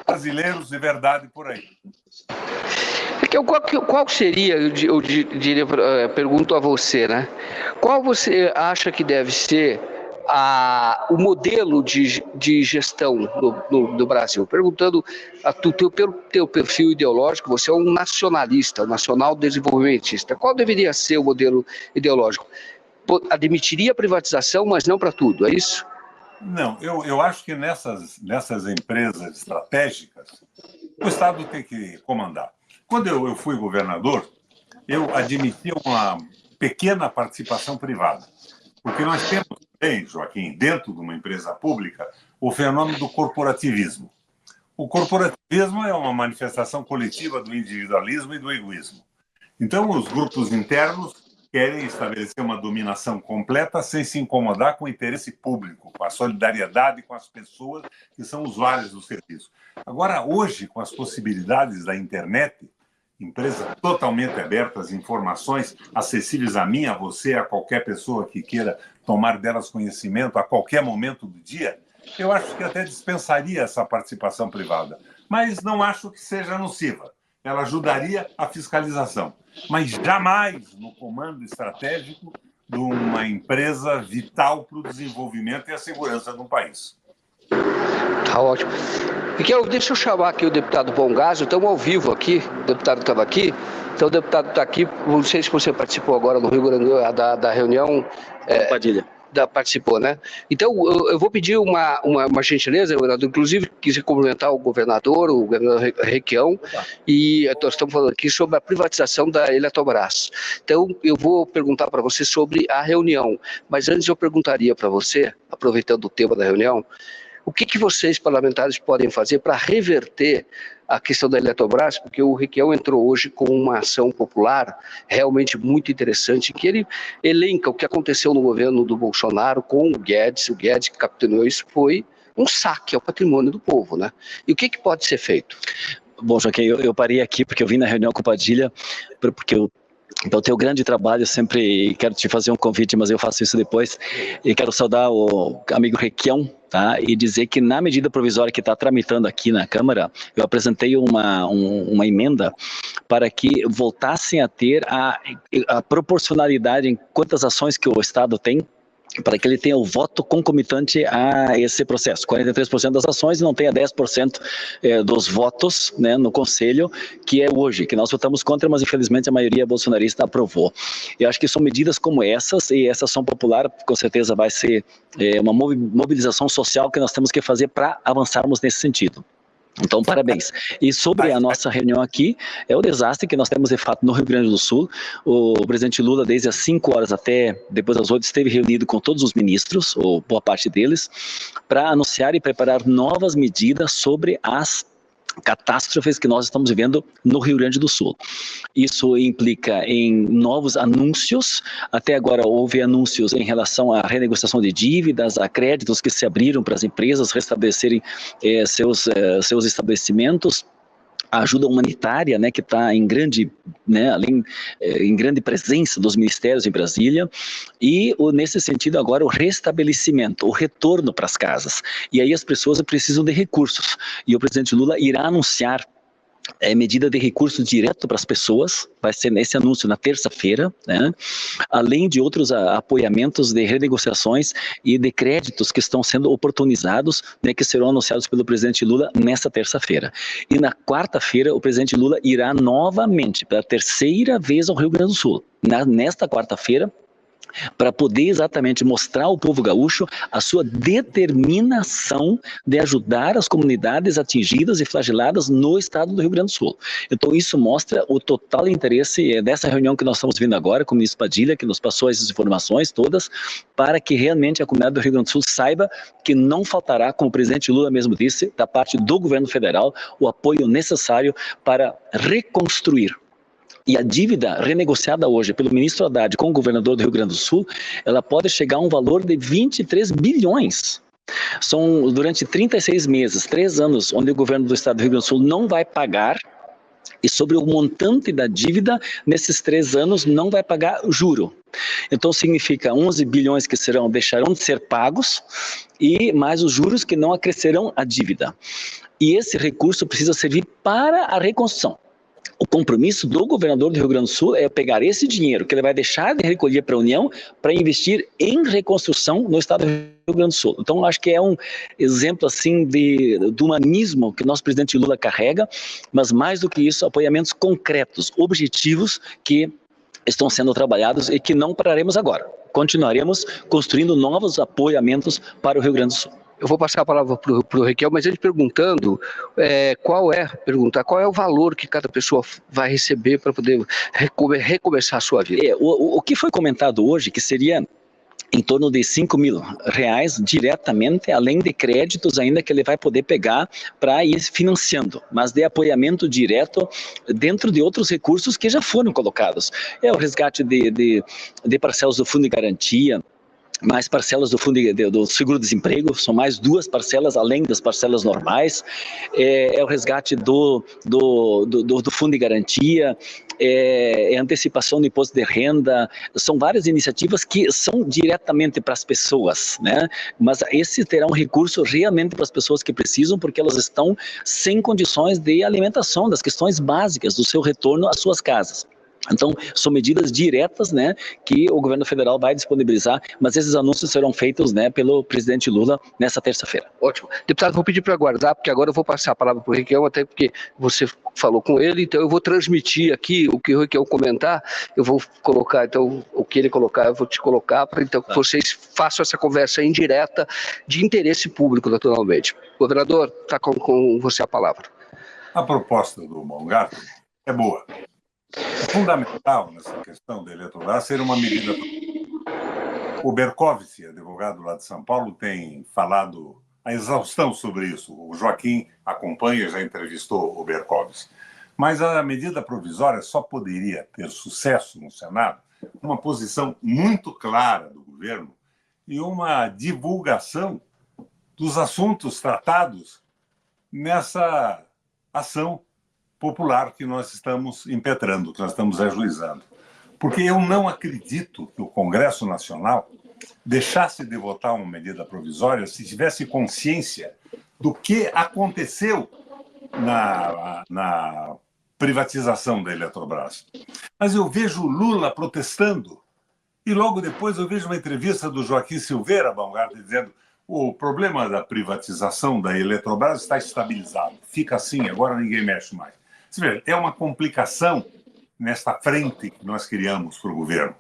Brasileiros de verdade por aí. Qual seria, eu diria, pergunto a você, né? Qual você acha que deve ser o modelo de gestão do Brasil? Perguntando pelo teu perfil ideológico, você é um nacionalista, um nacional desenvolvimentista. Qual deveria ser o modelo ideológico? Admitiria a privatização, mas não para tudo, é isso? Não, eu acho que nessas empresas estratégicas, o Estado tem que comandar. Quando eu fui governador, eu admiti uma pequena participação privada. Porque nós temos também, Joaquim, dentro de uma empresa pública, o fenômeno do corporativismo. O corporativismo é uma manifestação coletiva do individualismo e do egoísmo. Então, os grupos internos querem estabelecer uma dominação completa sem se incomodar com o interesse público, com a solidariedade com as pessoas que são usuários do serviço. Agora, hoje, com as possibilidades da internet, empresas totalmente abertas, informações acessíveis a mim, a você, a qualquer pessoa que queira tomar delas conhecimento a qualquer momento do dia, eu acho que até dispensaria essa participação privada. Mas não acho que seja nociva. Ela ajudaria a fiscalização, mas jamais no comando estratégico de uma empresa vital para o desenvolvimento e a segurança de um país. Tá ótimo. Deixa eu chamar aqui o deputado Bongásio, estamos ao vivo aqui, o deputado estava aqui, então o deputado está aqui, não sei se você participou agora no Rio Grande do Sul, da reunião... Padilha. Participou, né? Então, eu vou pedir uma gentileza, governador, inclusive quis cumprimentar o governador Requião, e nós estamos falando aqui sobre a privatização da Eletrobras. Então, eu vou perguntar para você sobre a reunião, mas antes eu perguntaria para você, aproveitando o tema da reunião, o que vocês, parlamentares, podem fazer para reverter a questão da Eletrobras, porque o Requião entrou hoje com uma ação popular realmente muito interessante, que ele elenca o que aconteceu no governo do Bolsonaro com o Guedes que capitaneou isso, foi um saque ao patrimônio do povo, né? E o que pode ser feito? Bom, Joaquim, eu parei aqui porque eu vim na reunião com o Padilha, porque então, teu grande trabalho, sempre quero te fazer um convite, mas eu faço isso depois, e quero saudar o amigo Requião, tá? E dizer que na medida provisória que está tramitando aqui na Câmara, eu apresentei uma emenda para que voltassem a ter a proporcionalidade em quantas ações que o Estado tem para que ele tenha o voto concomitante a esse processo. 43% das ações e não tenha 10% dos votos, né, no Conselho, que é hoje, que nós votamos contra, mas infelizmente a maioria bolsonarista aprovou. Eu acho que são medidas como essas, e essa ação popular com certeza vai ser uma mobilização social que nós temos que fazer para avançarmos nesse sentido. Então, parabéns. E sobre a nossa reunião aqui, é o desastre que nós temos de fato no Rio Grande do Sul. O presidente Lula, desde as 5 horas até depois das 8, esteve reunido com todos os ministros, ou boa parte deles, para anunciar e preparar novas medidas sobre as catástrofes que nós estamos vivendo no Rio Grande do Sul. Isso implica em novos anúncios. Até agora houve anúncios em relação à renegociação de dívidas, a créditos que se abriram para as empresas restabelecerem seus estabelecimentos. A ajuda humanitária, né, que está em grande, né, em grande presença dos ministérios em Brasília, e nesse sentido agora o restabelecimento, o retorno para as casas. E aí as pessoas precisam de recursos, e o presidente Lula irá anunciar medida de recurso direto para as pessoas, vai ser nesse anúncio na terça-feira, né? Além de outros apoiamentos de renegociações e de créditos que estão sendo oportunizados, né, que serão anunciados pelo presidente Lula nessa terça-feira. E na quarta-feira, o presidente Lula irá novamente, pela terceira vez, ao Rio Grande do Sul. Nesta quarta-feira, para poder exatamente mostrar ao povo gaúcho a sua determinação de ajudar as comunidades atingidas e flageladas no estado do Rio Grande do Sul. Então isso mostra o total interesse dessa reunião que nós estamos vindo agora com o ministro Padilha, que nos passou essas informações todas, para que realmente a comunidade do Rio Grande do Sul saiba que não faltará, como o presidente Lula mesmo disse, da parte do governo federal, o apoio necessário para reconstruir. E a dívida renegociada hoje pelo ministro Haddad com o governador do Rio Grande do Sul, ela pode chegar a um valor de 23 bilhões. São durante 36 meses, 3 anos, onde o governo do estado do Rio Grande do Sul não vai pagar, e sobre o montante da dívida, nesses 3 anos, não vai pagar juro. Então significa 11 bilhões que deixarão de ser pagos, e mais os juros que não acrescerão a dívida. E esse recurso precisa servir para a reconstrução. O compromisso do governador do Rio Grande do Sul é pegar esse dinheiro que ele vai deixar de recolher para a União para investir em reconstrução no estado do Rio Grande do Sul. Então, eu acho que é um exemplo assim do humanismo que nosso presidente Lula carrega, mas mais do que isso, apoiamentos concretos, objetivos que estão sendo trabalhados e que não pararemos agora. Continuaremos construindo novos apoiamentos para o Rio Grande do Sul. Eu vou passar a palavra para o Requião, mas ele perguntando qual é o valor que cada pessoa vai receber para poder recomeçar a sua vida. O que foi comentado hoje, que seria em torno de R$5.000 diretamente, além de créditos ainda que ele vai poder pegar para ir financiando, mas de apoiamento direto dentro de outros recursos que já foram colocados. É o resgate de parcelas do Fundo de Garantia, mais parcelas do fundo do seguro-desemprego, são mais 2 parcelas além das parcelas normais, é o resgate do fundo de garantia, é antecipação do imposto de renda, são várias iniciativas que são diretamente para as pessoas, né? Mas esse terá um recurso realmente para as pessoas que precisam, porque elas estão sem condições de alimentação, das questões básicas do seu retorno às suas casas. Então, são medidas diretas, né, que o governo federal vai disponibilizar, mas esses anúncios serão feitos, né, pelo presidente Lula nessa terça-feira. Ótimo. Deputado, vou pedir para aguardar, porque agora eu vou passar a palavra para o Requião, até porque você falou com ele, então eu vou transmitir aqui o que o Requião comentar, eu vou colocar, então, o que ele colocar, eu vou te colocar, para então que vocês façam essa conversa indireta de interesse público, naturalmente. Governador, está com você a palavra. A proposta do Baumgarten é boa. É fundamental nessa questão da Eletrobras ser uma medida. O Berkovitz, advogado lá de São Paulo, tem falado a exaustão sobre isso. O Joaquim acompanha, já entrevistou o Berkovitz. Mas a medida provisória só poderia ter sucesso no Senado uma posição muito clara do governo e uma divulgação dos assuntos tratados nessa ação popular que nós estamos impetrando, que nós estamos ajuizando. Porque eu não acredito que o Congresso Nacional deixasse de votar uma medida provisória se tivesse consciência do que aconteceu na privatização da Eletrobras. Mas eu vejo Lula protestando E logo depois eu vejo uma entrevista do Joaquim Silveira, Baumgartner, dizendo o problema da privatização da Eletrobras está estabilizado. Fica assim, agora ninguém mexe mais. Você vê, é uma complicação nesta frente que nós criamos para o governo.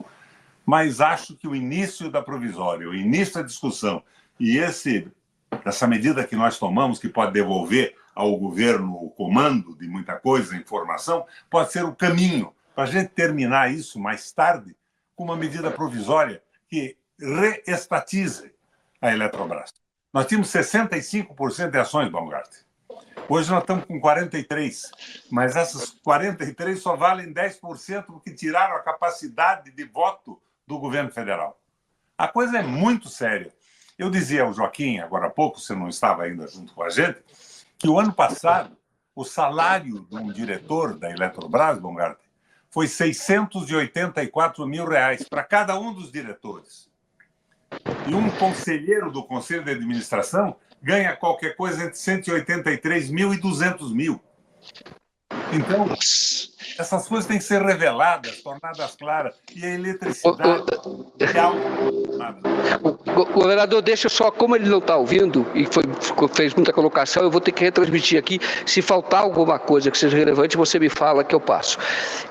Mas acho que o início da provisória, o início da discussão e essa medida que nós tomamos, que pode devolver ao governo o comando de muita coisa, informação, pode ser o caminho para a gente terminar isso mais tarde com uma medida provisória que reestatize a Eletrobras. Nós tínhamos 65% de ações, Baumgartner. Hoje nós estamos com 43%, mas essas 43% só valem 10% porque tiraram a capacidade de voto do governo federal. A coisa é muito séria. Eu dizia ao Joaquim, agora há pouco, você não estava ainda junto com a gente, que o ano passado o salário de um diretor da Eletrobras, Baumgartner, foi R$684 mil para cada um dos diretores. E um conselheiro do Conselho de Administração ganha qualquer coisa entre 183 mil e 200 mil. Então, essas coisas têm que ser reveladas, tornadas claras. E a eletricidade é algo... Governador, deixa só, como ele não está ouvindo e fez muita colocação, eu vou ter que retransmitir aqui. Se faltar alguma coisa que seja relevante, você me fala que eu passo.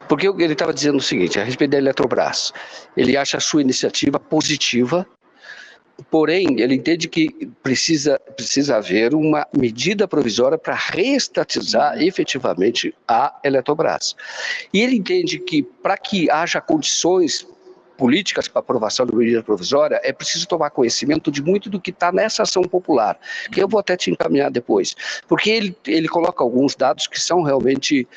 Porque ele estava dizendo o seguinte, a respeito da Eletrobras. Ele acha a sua iniciativa positiva, porém, ele entende que precisa haver uma medida provisória para reestatizar efetivamente a Eletrobras. E ele entende que, para que haja condições políticas para aprovação de medida provisória, é preciso tomar conhecimento de muito do que está nessa ação popular, que eu vou até te encaminhar depois. Porque ele coloca alguns dados que são realmente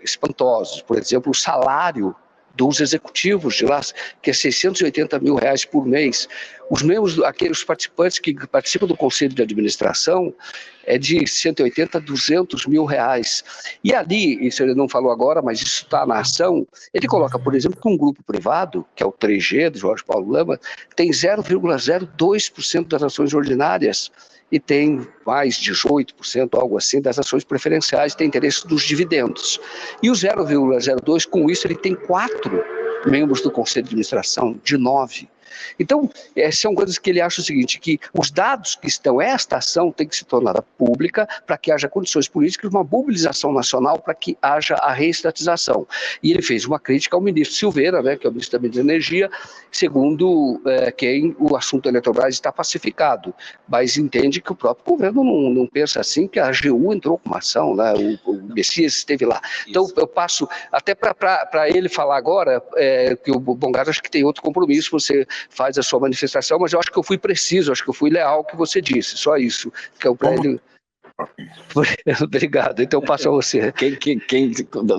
espantosos. Por exemplo, o salário dos executivos de lá, que é R$680 mil por mês. Os membros, aqueles participantes que participam do Conselho de Administração, é de 180 a 200 mil reais. E ali, isso ele não falou agora, mas isso está na ação, ele coloca, por exemplo, que um grupo privado, que é o 3G, do Jorge Paulo Lama, tem 0,02% das ações ordinárias e tem mais de 18%, algo assim, das ações preferenciais, tem interesse dos dividendos. E o 0,02%, com isso, ele tem 4 membros do Conselho de Administração, de 9. Então, são coisas que ele acha o seguinte, que os dados que estão, esta ação tem que se tornar pública para que haja condições políticas, uma mobilização nacional para que haja a reestatização. E ele fez uma crítica ao ministro Silveira, né, que é o ministro da Energia, segundo quem o assunto Eletrobras está pacificado, mas entende que o próprio governo não pensa assim, que a AGU entrou com uma ação, né, o Messias esteve lá. Então, eu passo até para ele falar agora, que o Baumgartner acho que tem outro compromisso, você faz a sua manifestação, mas eu acho que eu fui preciso, acho que eu fui leal ao que você disse, só isso. Que eu, ele... Obrigado, então passo a você.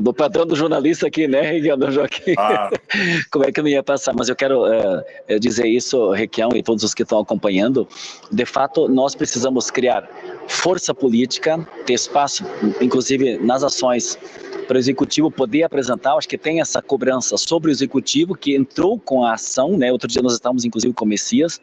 Do padrão do jornalista aqui, né, Requião, Joaquim? Como é que eu não ia passar? Mas eu quero dizer isso, Requião, e todos os que estão acompanhando. De fato, nós precisamos criar força política, ter espaço, inclusive nas ações, para o Executivo poder apresentar. Acho que tem essa cobrança sobre o Executivo, que entrou com a ação, né? Outro dia nós estávamos, inclusive, com o Messias,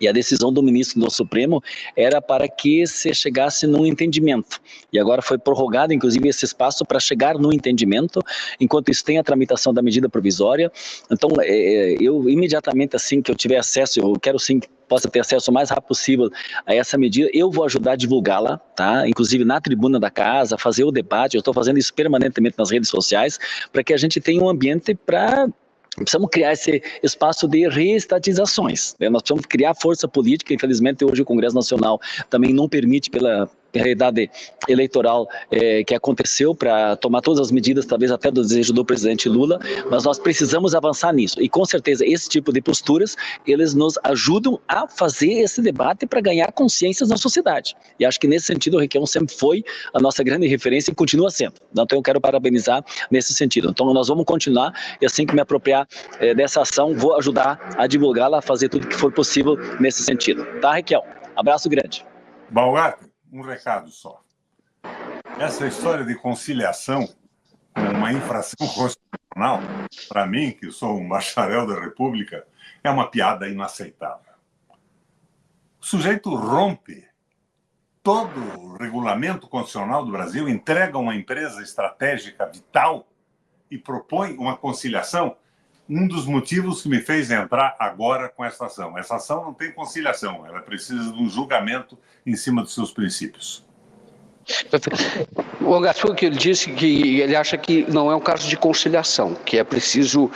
e a decisão do ministro do Supremo era para que se chegasse num entendimento. E agora foi prorrogado, inclusive, esse espaço para chegar no entendimento, enquanto isso tem a tramitação da medida provisória. Então, eu imediatamente, assim que eu tiver acesso, eu quero sim que possa ter acesso o mais rápido possível a essa medida, eu vou ajudar a divulgá-la, tá? Inclusive na tribuna da casa, fazer o debate, eu estou fazendo isso permanentemente nas redes sociais, para que a gente tenha um ambiente para... Precisamos criar esse espaço de reestatizações, né? Nós precisamos criar força política. Infelizmente, hoje o Congresso Nacional também não permite, pela realidade eleitoral que aconteceu, para tomar todas as medidas, talvez até do desejo do presidente Lula, mas nós precisamos avançar nisso. E com certeza esse tipo de posturas, eles nos ajudam a fazer esse debate para ganhar consciências na sociedade. E acho que nesse sentido o Requião sempre foi a nossa grande referência e continua sendo. Então eu quero parabenizar nesse sentido. Então nós vamos continuar, e assim que me apropriar dessa ação, vou ajudar a divulgá-la, a fazer tudo que for possível nesse sentido. Tá, Requião? Abraço grande. Baumgartner, um recado só. Essa história de conciliação com uma infração constitucional, para mim, que sou um bacharel da República, é uma piada inaceitável. O sujeito rompe todo o regulamento constitucional do Brasil, entrega uma empresa estratégica vital e propõe uma conciliação. um dos motivos que me fez entrar agora com essa ação. Essa ação não tem conciliação, ela precisa de um julgamento em cima dos seus princípios. O Ongaçuca, ele disse que ele acha que não é um caso de conciliação, que é preciso,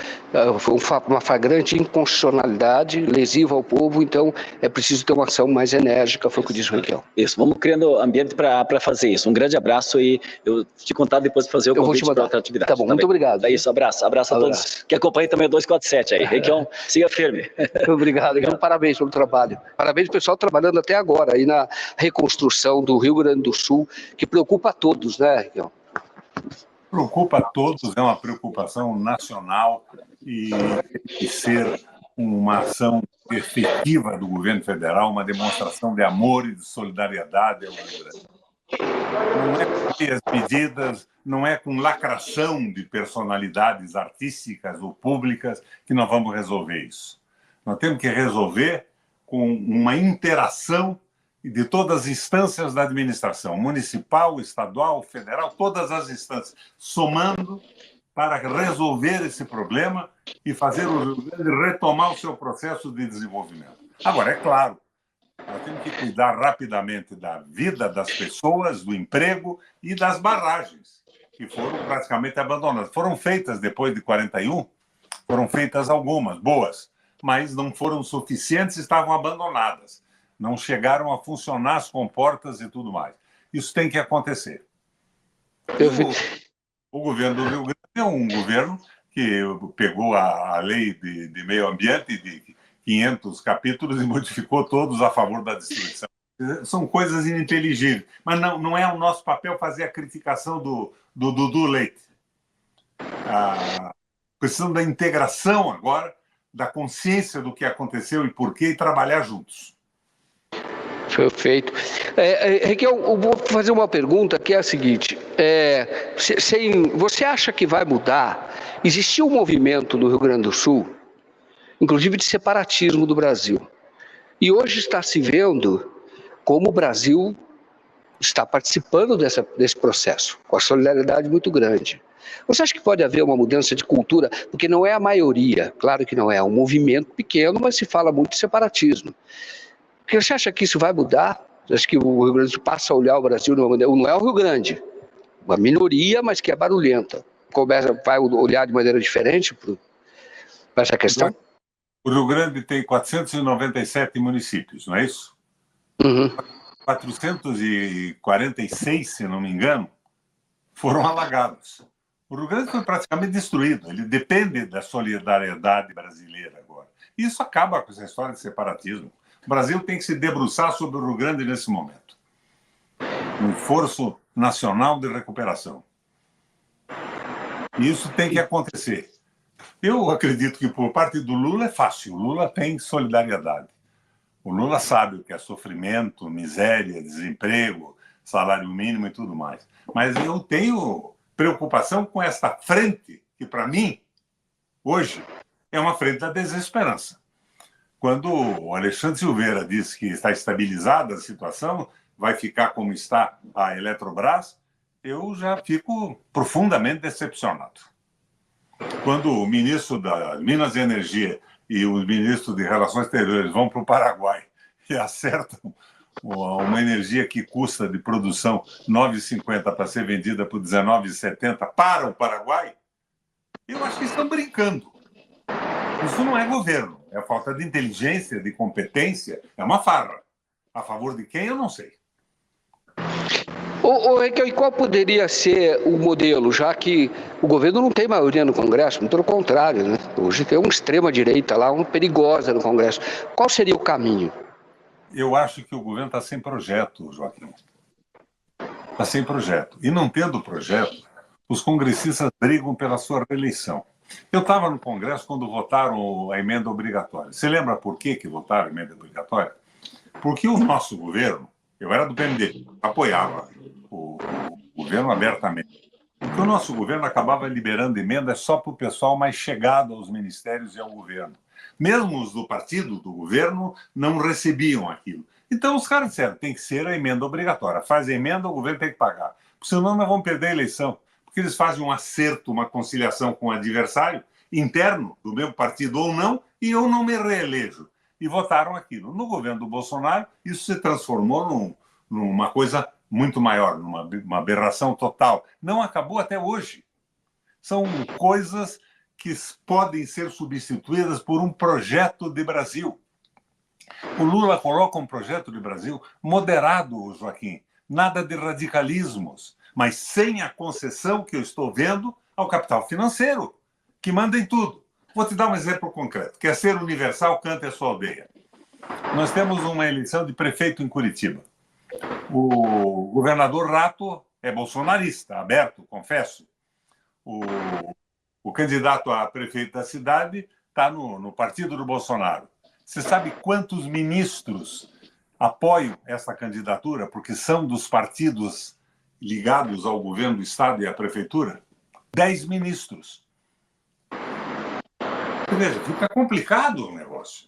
foi uma flagrante inconstitucionalidade, lesiva ao povo, então é preciso ter uma ação mais enérgica, foi o que disse o Requião. Isso, vamos criando ambiente para fazer isso. Um grande abraço e eu te contar depois de fazer o convite para outra atividade. Tá bom, muito obrigado. É isso, abraço a todos que acompanham também o 247 aí. Requião, siga firme. Obrigado, então, parabéns pelo trabalho. Parabéns ao pessoal trabalhando até agora aí na reconstrução do Rio Grande do Sul, que preocupa a todos, né, Requião? Preocupa a todos, é uma preocupação nacional e ser uma ação efetiva do governo federal, uma demonstração de amor e de solidariedade ao Rio Grande. Não é com as medidas, não é com lacração de personalidades artísticas ou públicas que nós vamos resolver isso. Nós temos que resolver com uma interação de todas as instâncias da administração, municipal, estadual, federal, todas as instâncias, somando para resolver esse problema e fazer o Rio Grande retomar o seu processo de desenvolvimento. Agora, é claro, nós temos que cuidar rapidamente da vida das pessoas, do emprego e das barragens, que foram praticamente abandonadas. Foram feitas depois de 41, foram feitas algumas, boas, mas não foram suficientes, estavam abandonadas. Não chegaram a funcionar as comportas e tudo mais. Isso tem que acontecer. O governo do Rio Grande é um governo que pegou a lei de meio ambiente de 500 capítulos e modificou todos a favor da destruição. São coisas ininteligíveis. Mas não é o nosso papel fazer a criticação do leite. Precisamos da integração agora, da consciência do que aconteceu e por quê, e trabalhar juntos. Perfeito. Requião, eu vou fazer uma pergunta que é a seguinte: você acha que vai mudar? Existiu um movimento no Rio Grande do Sul, inclusive de separatismo do Brasil, e hoje está se vendo como o Brasil está participando desse processo, com a solidariedade muito grande. Você acha que pode haver uma mudança de cultura? Porque não é a maioria, claro que não é, um movimento pequeno, mas se fala muito de separatismo. Você acha que isso vai mudar? Você acha que o Rio Grande do Sul passa a olhar o Brasil de uma maneira... Não é o Rio Grande, uma minoria, mas que é barulhenta. Vai olhar de maneira diferente para essa questão? O Rio Grande tem 497 municípios, não é isso? Uhum. 446, se não me engano, foram alagados. O Rio Grande foi praticamente destruído. Ele depende da solidariedade brasileira agora. Isso acaba com essa história de separatismo. O Brasil tem que se debruçar sobre o Rio Grande nesse momento. Um esforço nacional de recuperação. E isso tem que acontecer. Eu acredito que por parte do Lula é fácil. O Lula tem solidariedade. O Lula sabe o que é sofrimento, miséria, desemprego, salário mínimo e tudo mais. Mas eu tenho preocupação com esta frente, que para mim, hoje, é uma frente da desesperança. Quando o Alexandre Silveira diz que está estabilizada a situação, vai ficar como está a Eletrobras, eu já fico profundamente decepcionado. Quando o ministro da Minas e Energia e o ministro de Relações Exteriores vão para o Paraguai e acertam uma energia que custa de produção R$ 9,50 para ser vendida por R$ 19,70 para o Paraguai, eu acho que estão brincando. Isso não é governo, é falta de inteligência, de competência, é uma farra. A favor de quem, eu não sei. Requião, e qual poderia ser o modelo, já que o governo não tem maioria no Congresso, muito pelo contrário, né? Hoje tem uma extrema-direita lá, uma perigosa no Congresso. Qual seria o caminho? Eu acho que o governo está sem projeto, Joaquim. Está sem projeto. E não tendo projeto, os congressistas brigam pela sua reeleição. Eu estava no Congresso quando votaram a emenda obrigatória. Você lembra por que votaram a emenda obrigatória? Porque o nosso governo, eu era do PMDB, apoiava o governo abertamente. Porque o nosso governo acabava liberando emendas só para o pessoal mais chegado aos ministérios e ao governo. Mesmo os do partido, do governo, não recebiam aquilo. Então os caras disseram, tem que ser a emenda obrigatória. Faz a emenda, o governo tem que pagar. Senão nós vamos perder a eleição. Porque eles fazem um acerto, uma conciliação com o adversário, interno do meu partido ou não, e eu não me reelejo. E votaram aquilo. No governo do Bolsonaro, isso se transformou numa coisa muito maior, numa aberração total. Não acabou até hoje. São coisas que podem ser substituídas por um projeto de Brasil. O Lula coloca um projeto de Brasil moderado, Joaquim, nada de radicalismos, mas sem a concessão que eu estou vendo ao capital financeiro, que manda em tudo. Vou te dar um exemplo concreto. Quer ser universal, cante a sua aldeia. Nós temos uma eleição de prefeito em Curitiba. O governador Rato é bolsonarista, aberto, confesso. O candidato a prefeito da cidade está no partido do Bolsonaro. Você sabe quantos ministros apoiam essa candidatura, porque são dos partidos ligados ao governo do Estado e à prefeitura? 10 ministros. Veja, fica complicado o negócio.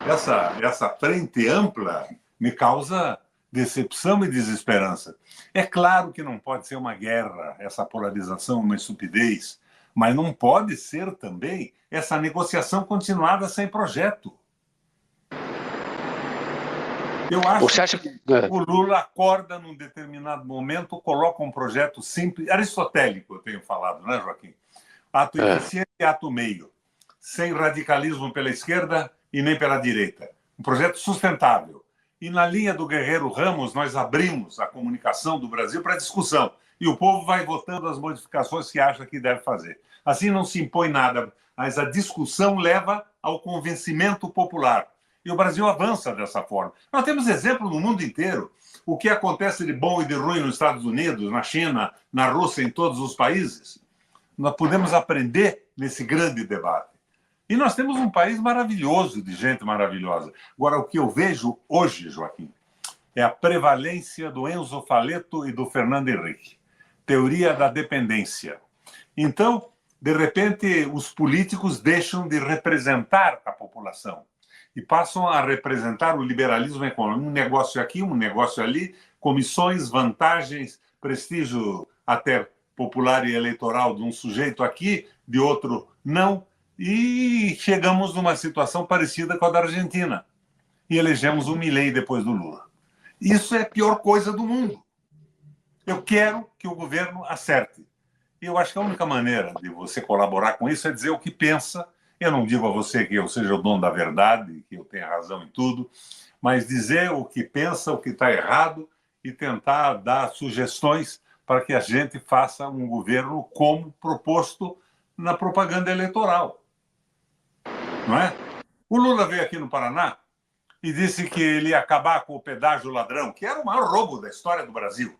Essa frente ampla me causa decepção e desesperança. É claro que não pode ser uma guerra, essa polarização, uma estupidez, mas não pode ser também essa negociação continuada sem projeto. Eu acho que o Lula acorda num determinado momento, coloca um projeto simples, aristotélico, eu tenho falado, né, Joaquim? Ato eficiente e ato meio, sem radicalismo pela esquerda e nem pela direita. Um projeto sustentável. E na linha do Guerreiro Ramos, nós abrimos a comunicação do Brasil para discussão. E o povo vai votando as modificações que acha que deve fazer. Assim não se impõe nada, mas a discussão leva ao convencimento popular. E o Brasil avança dessa forma. Nós temos exemplo no mundo inteiro. O que acontece de bom e de ruim nos Estados Unidos, na China, na Rússia, em todos os países. Nós podemos aprender nesse grande debate. E nós temos um país maravilhoso, de gente maravilhosa. Agora, o que eu vejo hoje, Joaquim, é a prevalência do Enzo Faleto e do Fernando Henrique. Teoria da dependência. Então, de repente, os políticos deixam de representar a população e passam a representar o liberalismo econômico. Um negócio aqui, um negócio ali, comissões, vantagens, prestígio até popular e eleitoral de um sujeito aqui, de outro não. E chegamos numa situação parecida com a da Argentina. E elegemos o Milei depois do Lula. Isso é a pior coisa do mundo. Eu quero que o governo acerte. E eu acho que a única maneira de você colaborar com isso é dizer o que pensa. Eu não digo a você que eu seja o dono da verdade, que eu tenha razão em tudo, mas dizer o que pensa, o que está errado e tentar dar sugestões para que a gente faça um governo como proposto na propaganda eleitoral. Não é? O Lula veio aqui no Paraná e disse que ele ia acabar com o pedágio ladrão, que era o maior roubo da história do Brasil.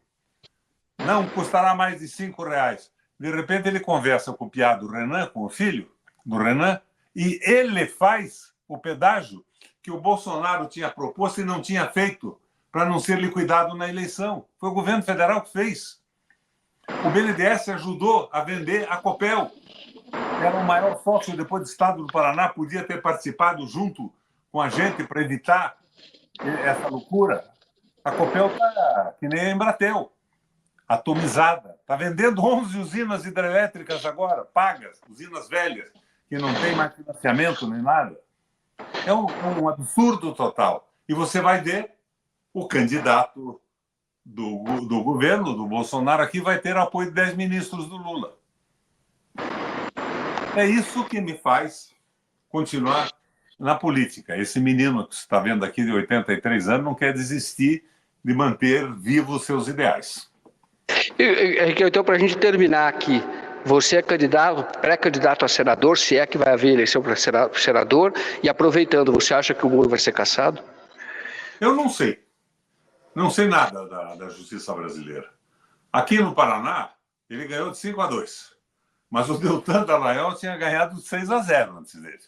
Não custará mais de R$5. De repente ele conversa com o piá do Renan, com o filho do Renan, e ele faz o pedágio que o Bolsonaro tinha proposto e não tinha feito para não ser liquidado na eleição. Foi o governo federal que fez. O BNDES ajudou a vender a Copel. Era o maior sócio depois do Estado do Paraná, podia ter participado junto com a gente para evitar essa loucura. A Copel está que nem a Embratel, atomizada. Está vendendo 11 usinas hidrelétricas agora, pagas, usinas velhas, que não tem mais financiamento nem nada. É um absurdo total. E você vai ver o candidato do governo, do Bolsonaro, aqui vai ter apoio de 10 ministros do Lula. É isso que me faz continuar na política. Esse menino que você está vendo aqui, de 83 anos, não quer desistir de manter vivos os seus ideais. Então, para a gente terminar aqui, você é candidato, pré-candidato a senador, se é que vai haver eleição para senador, e aproveitando, você acha que o Moro vai ser cassado? Eu não sei. Não sei nada da justiça brasileira. Aqui no Paraná, ele ganhou de 5-2. Mas o Deltan Dallagnol tinha ganhado de 6-0 antes dele,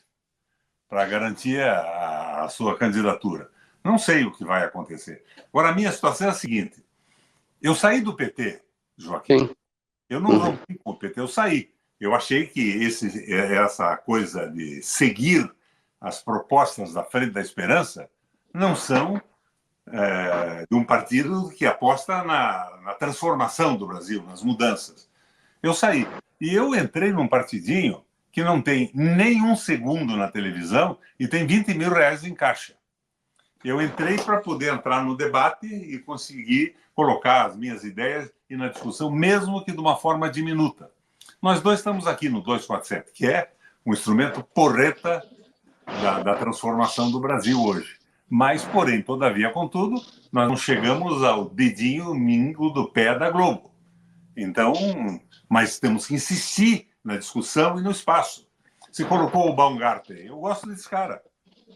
para garantir a sua candidatura. Não sei o que vai acontecer. Agora, a minha situação é a seguinte. Eu saí do PT, Joaquim. Sim. Eu não rompi com o PT, eu saí. Eu achei que essa coisa de seguir as propostas da Frente da Esperança não são de um partido que aposta na transformação do Brasil, nas mudanças. Eu saí. E eu entrei num partidinho que não tem nenhum segundo na televisão e tem 20 mil reais em caixa. Eu entrei para poder entrar no debate e conseguir colocar as minhas ideias e na discussão, mesmo que de uma forma diminuta. Nós dois estamos aqui no 247, que é um instrumento porreta da transformação do Brasil hoje. Mas, porém, todavia, contudo, nós não chegamos ao dedinho mingo do pé da Globo. Então, mas temos que insistir na discussão e no espaço. Você colocou o Baumgarten. Eu gosto desse cara.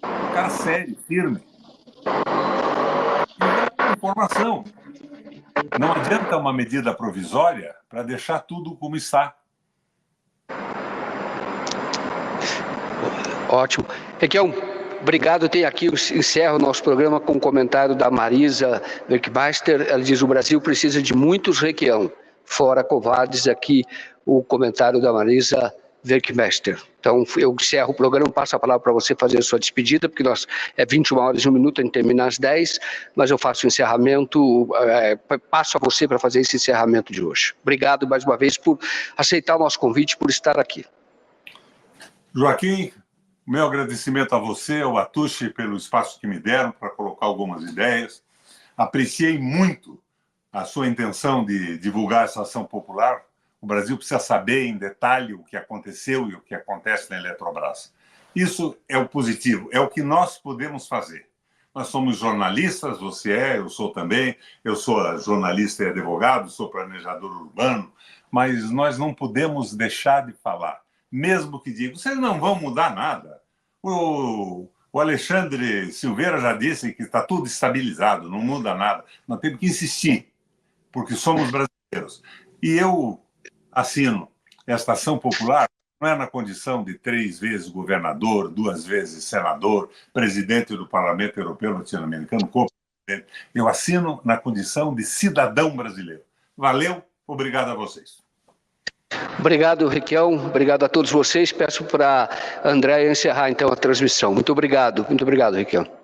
Um cara sério, firme. Informação. Não adianta uma medida provisória para deixar tudo como está. Ótimo. Requião, obrigado. Tem aqui, encerro o nosso programa com um comentário da Marisa Werkmeister. Ela diz: o Brasil precisa de muitos Requião, fora covardes. Aqui o comentário da Marisa Werkmeister. Então, eu encerro o programa, passo a palavra para você fazer a sua despedida, porque nós é 21 horas e 1 minuto, a gente termina às 10, mas eu faço o encerramento, passo a você para fazer esse encerramento de hoje. Obrigado mais uma vez por aceitar o nosso convite, por estar aqui. Joaquim, meu agradecimento a você, ao Atushi, pelo espaço que me deram para colocar algumas ideias. Apreciei muito a sua intenção de divulgar essa ação popular. O Brasil precisa saber em detalhe o que aconteceu e o que acontece na Eletrobras. Isso é o positivo, é o que nós podemos fazer. Nós somos jornalistas, você é, eu sou também, eu sou jornalista e advogado, sou planejador urbano, mas nós não podemos deixar de falar, mesmo que digam, vocês não vão mudar nada. O Alexandre Silveira já disse que está tudo estabilizado, não muda nada. Nós temos que insistir, porque somos brasileiros. E eu assino esta ação popular, não é na condição de 3 vezes governador, 2 vezes senador, presidente do Parlamento Europeu Latino-Americano, co-presidente. Eu assino na condição de cidadão brasileiro. Valeu, obrigado a vocês. Obrigado, Requião, obrigado a todos vocês. Peço para a Andréia encerrar, então, a transmissão. Muito obrigado, Requião.